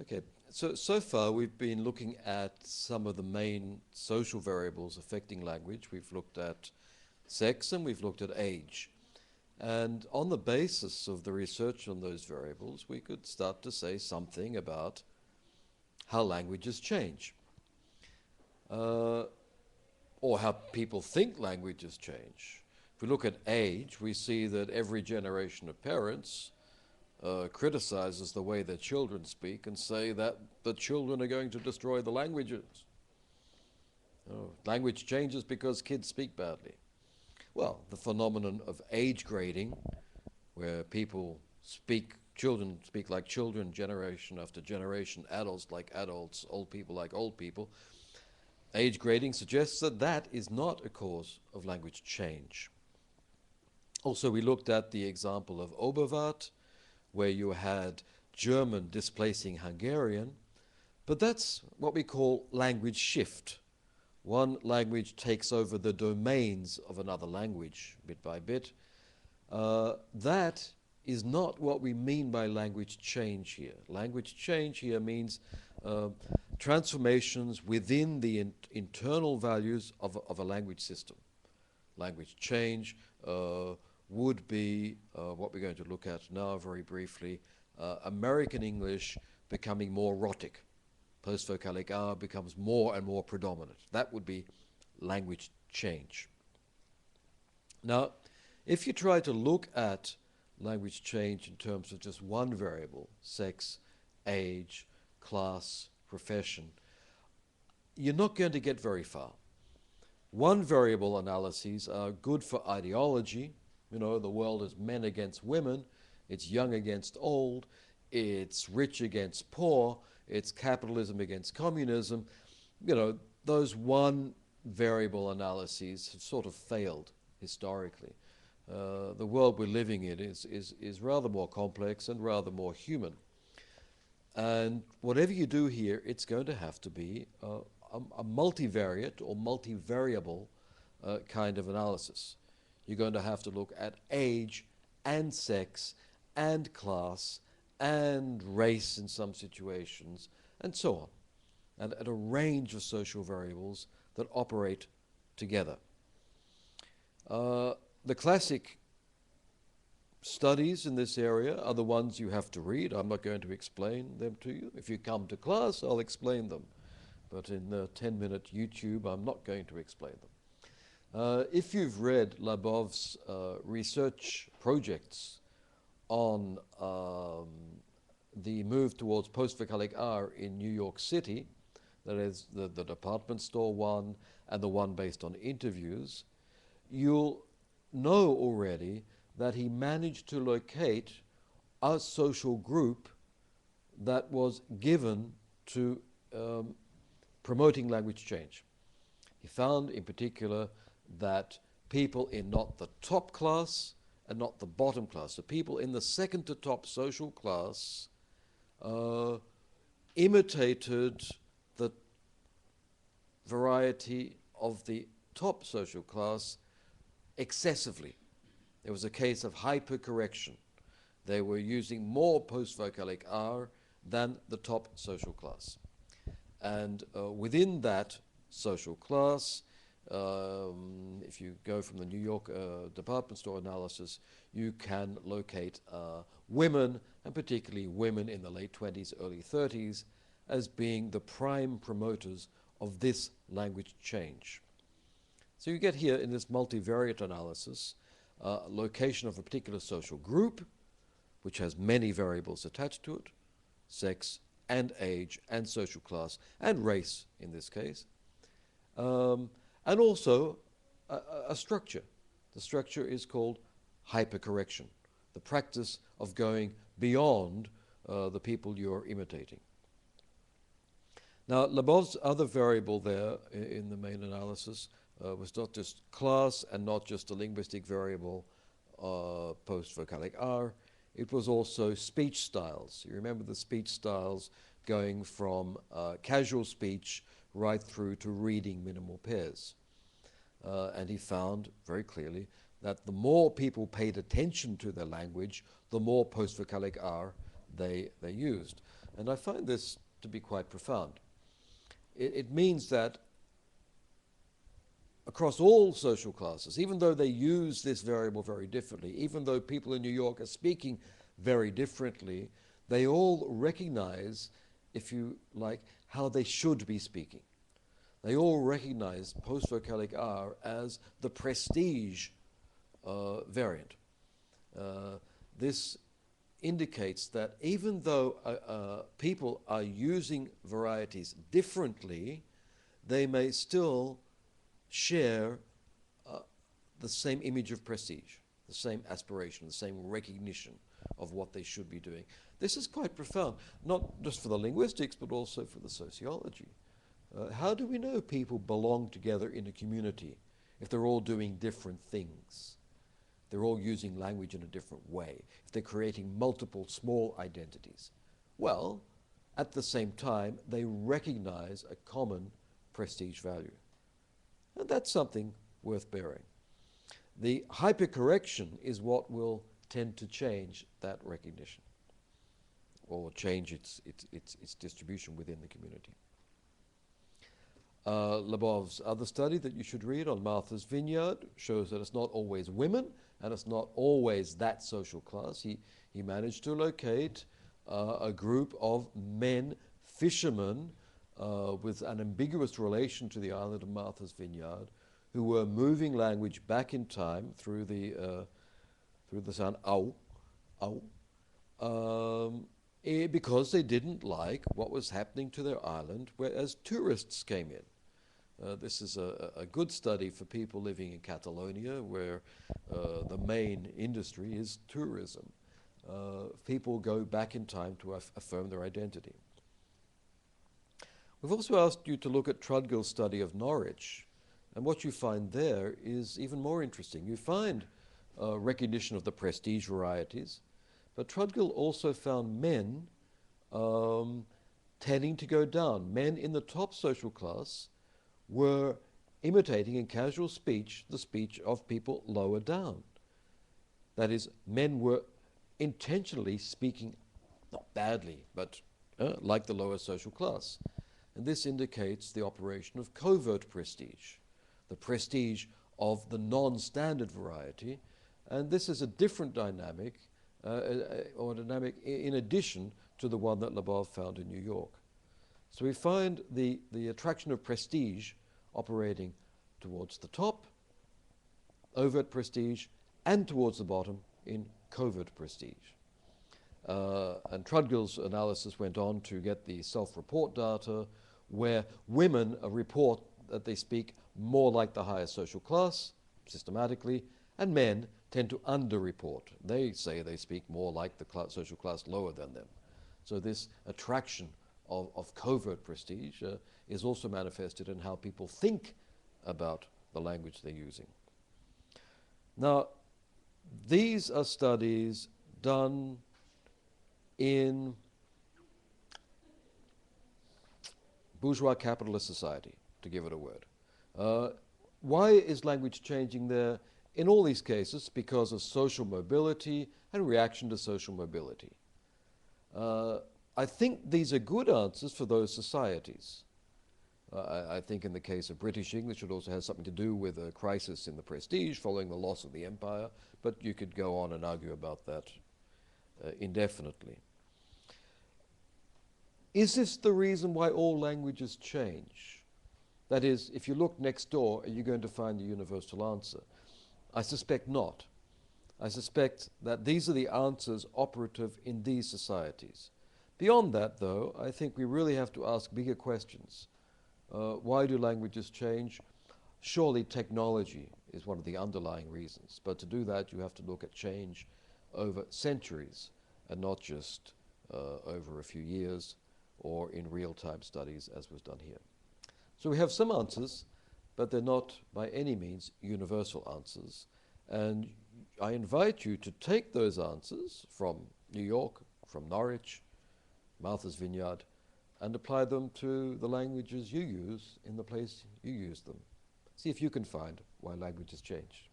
Okay, so far we've been looking at some of the main social variables affecting language. We've looked at sex and we've looked at age. And on the basis of the research on those variables, we could start to say something about how languages change, uh, or how people think languages change. If we look at age, we see that every generation of parents criticizes the way their children speak and say that the children are going to destroy the languages. Language changes because kids speak badly. Well, the phenomenon of age grading, where children speak like children, generation after generation, adults like adults, old people like old people, age grading suggests that that is not a cause of language change. Also, we looked at the example of Oberwart, where you had German displacing Hungarian, but that's what we call language shift. One language takes over the domains of another language bit by bit. That is not what we mean by language change here. Language change here means transformations within the internal values of a language system. Language change would be what we're going to look at now very briefly, American English becoming more rhotic. Post-vocalic R becomes more and more predominant. That would be language change. Now, if you try to look at language change in terms of just one variable, sex, age, class, profession, you're not going to get very far. One variable analyses are good for ideology. You know, the world is men against women, it's young against old, it's rich against poor, it's capitalism against communism. You know, those one variable analyses have sort of failed historically. The world we're living in is rather more complex and rather more human. And whatever you do here, it's going to have to be a multivariate or multivariable kind of analysis. You're going to have to look at age and sex and class and race in some situations and so on, and at a range of social variables that operate together. The classic studies in this area are the ones you have to read. I'm not going to explain them to you. If you come to class, I'll explain them. But in the 10-minute YouTube, I'm not going to explain them. If you've read Labov's research projects on the move towards post-vocalic R in New York City, that is the department store one and the one based on interviews, you'll know already that he managed to locate a social group that was given to promoting language change. He found in particular that people in not the top class and not the bottom class, so people in the second to top social class imitated the variety of the top social class excessively. There was a case of hypercorrection. They were using more post-vocalic R than the top social class. And within that social class, if you go from the New York department store analysis, you can locate women, and particularly women in the late 20s, early 30s, as being the prime promoters of this language change. So you get here in this multivariate analysis location of a particular social group, which has many variables attached to it, sex and age and social class and race in this case, and also a structure. The structure is called hypercorrection, the practice of going beyond the people you're imitating. Now, Labov's other variable there in the main analysis was not just class and not just a linguistic variable, post-vocalic R, it was also speech styles. You remember the speech styles going from casual speech right through to reading minimal pairs. And he found very clearly that the more people paid attention to their language, the more post-vocalic R they used. And I find this to be quite profound. It means that across all social classes, even though they use this variable very differently, even though people in New York are speaking very differently, they all recognize, if you like, how they should be speaking. They all recognize post-vocalic R as the prestige variant. This indicates that even though people are using varieties differently, they may still share the same image of prestige, the same aspiration, the same recognition of what they should be doing. This is quite profound, not just for the linguistics, but also for the sociology. How do we know people belong together in a community if they're all doing different things? They're all using language in a different way, if they're creating multiple small identities. Well, at the same time, they recognize a common prestige value. And that's something worth bearing. The hypercorrection is what will tend to change that recognition, or change its distribution within the community. Lebov's other study that you should read on Martha's Vineyard shows that it's not always women, and it's not always that social class. He managed to locate a group of men fishermen with an ambiguous relation to the island of Martha's Vineyard, who were moving language back in time through the sound ow, ow, because they didn't like what was happening to their island as tourists came in. This is a good study for people living in Catalonia, where the main industry is tourism. People go back in time to affirm their identity. We've also asked you to look at Trudgill's study of Norwich, and what you find there is even more interesting. You find recognition of the prestige varieties, but Trudgill also found men tending to go down. Men in the top social class were imitating in casual speech the speech of people lower down. That is, men were intentionally speaking, not badly, but like the lower social class. And this indicates the operation of covert prestige, the prestige of the non-standard variety. And this is a different dynamic, or dynamic in addition to the one that Lebov found in New York. So we find the attraction of prestige operating towards the top, overt prestige, and towards the bottom in covert prestige. And Trudgill's analysis went on to get the self-report data, where women report that they speak more like the higher social class, systematically, and men tend to underreport. They say they speak more like the social class lower than them. So this attraction of covert prestige is also manifested in how people think about the language they're using. Now, these are studies done in bourgeois capitalist society, to give it a word. Why is language changing there? In all these cases, because of social mobility and reaction to social mobility. I think these are good answers for those societies. I think in the case of British English, it also has something to do with a crisis in the prestige following the loss of the empire, but you could go on and argue about that indefinitely. Is this the reason why all languages change? That is, if you look next door, are you going to find the universal answer? I suspect not. I suspect that these are the answers operative in these societies. Beyond that, though, I think we really have to ask bigger questions. Why do languages change? Surely technology is one of the underlying reasons, but to do that you have to look at change over centuries and not just over a few years or in real-time studies as was done here. So we have some answers, but they're not by any means universal answers. And I invite you to take those answers from New York, from Norwich, Martha's Vineyard, and apply them to the languages you use in the place you use them. See if you can find why languages change.